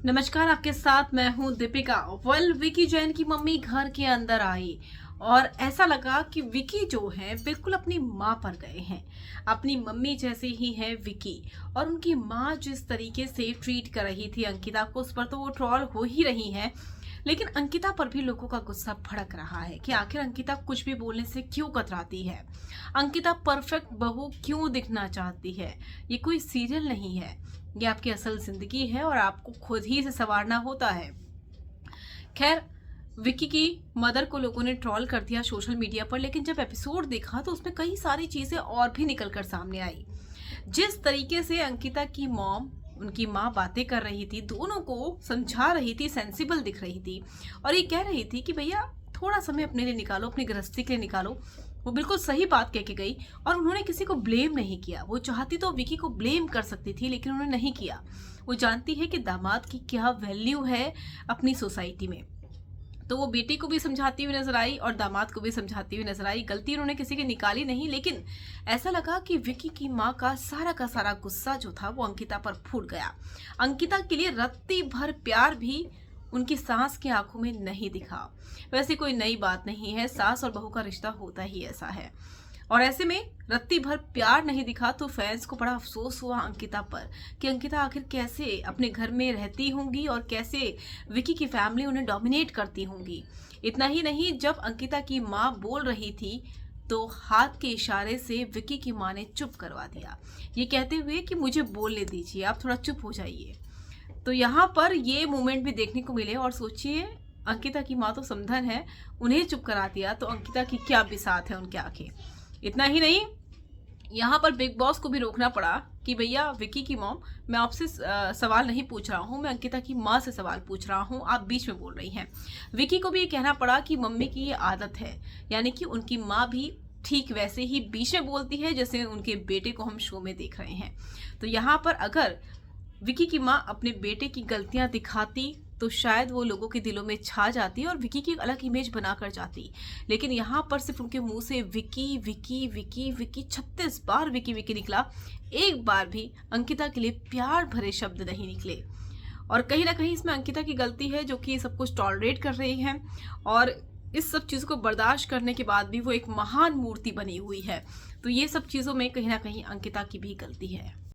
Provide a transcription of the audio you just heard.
नमस्कार, आपके साथ मैं हूं दीपिका। विकी जैन की मम्मी घर के अंदर आई और ऐसा लगा कि विकी जो है बिल्कुल अपनी माँ पर गए हैं। अपनी मम्मी जैसे ही है विकी, और उनकी माँ जिस तरीके से ट्रीट कर रही थी अंकिता को, उस पर तो वो ट्रॉल हो ही रही है। लेकिन अंकिता पर भी लोगों का गुस्सा भड़क रहा है कि आखिर अंकिता कुछ भी बोलने से क्यों कतराती है। अंकिता परफेक्ट बहू क्यों दिखना चाहती है। ये कोई सीरियल नहीं है, ये आपकी असल जिंदगी है और आपको खुद ही इसे संवारना होता है। खैर, विक्की की मदर को लोगों ने ट्रॉल कर दिया सोशल मीडिया पर, लेकिन जब एपिसोड देखा तो उसमें कई सारी चीजें और भी निकलकर सामने आई। जिस तरीके से अंकिता की मॉम, उनकी माँ बातें कर रही थी, दोनों को समझा रही थी, सेंसिबल दिख रही थी और ये कह रही थी कि भैया थोड़ा समय अपने लिए निकालो, अपनी गृहस्थी के लिए निकालो। वो बिल्कुल सही बात कह के गई और उन्होंने किसी को ब्लेम नहीं किया। वो चाहती तो विकी को ब्लेम कर सकती थी, लेकिन उन्होंने नहीं किया। वो जानती है कि दामाद की क्या वैल्यू है अपनी सोसाइटी में। तो वो बेटी को भी समझाती हुई नजर आई और दामाद को भी समझाती हुई नजर आई। गलती उन्होंने किसी की निकाली नहीं, लेकिन ऐसा लगा कि विकी की माँ का सारा गुस्सा जो था वो अंकिता पर फूट गया। अंकिता के लिए रत्ती भर प्यार भी उनकी सास की आंखों में नहीं दिखा। वैसे कोई नई बात नहीं है, सास और बहू का रिश्ता होता ही ऐसा है। और ऐसे में रत्ती भर प्यार नहीं दिखा तो फैंस को बड़ा अफसोस हुआ अंकिता पर कि अंकिता आखिर कैसे अपने घर में रहती होंगी और कैसे विकी की फैमिली उन्हें डोमिनेट करती होंगी। इतना ही नहीं, जब अंकिता की माँ बोल रही थी तो हाथ के इशारे से विकी की माँ ने चुप करवा दिया, ये कहते हुए कि मुझे बोलने दीजिए, आप थोड़ा चुप हो जाइए। तो यहाँ पर ये मोमेंट भी देखने को मिले और सोचिए, अंकिता की माँ तो समधन है, उन्हें चुप करा दिया तो अंकिता की क्या बिसात है उनके आगे। इतना ही नहीं, यहाँ पर बिग बॉस को भी रोकना पड़ा कि भैया विकी की मॉम, मैं आपसे सवाल नहीं पूछ रहा हूँ, मैं अंकिता की माँ से सवाल पूछ रहा हूँ, आप बीच में बोल रही हैं। विकी को भी ये कहना पड़ा कि मम्मी की ये आदत है, यानी कि उनकी माँ भी ठीक वैसे ही बीच में बोलती है जैसे उनके बेटे को हम शो में देख रहे हैं। तो यहाँ पर अगर विकी की माँ अपने बेटे की गलतियां दिखाती तो शायद वो लोगों के दिलों में छा जाती और विकी की एक अलग इमेज बनाकर जाती। लेकिन यहाँ पर सिर्फ उनके मुंह से विकी विकी विकी विकी 36 बार विकी विकी निकला, एक बार भी अंकिता के लिए प्यार भरे शब्द नहीं निकले। और कहीं ना कहीं इसमें अंकिता की गलती है, जो कि सब कुछ टॉलरेट कर रही है और इस सब चीज़ों को बर्दाश्त करने के बाद भी वो एक महान मूर्ति बनी हुई है। तो ये सब चीज़ों में कहीं ना कहीं अंकिता की भी गलती है।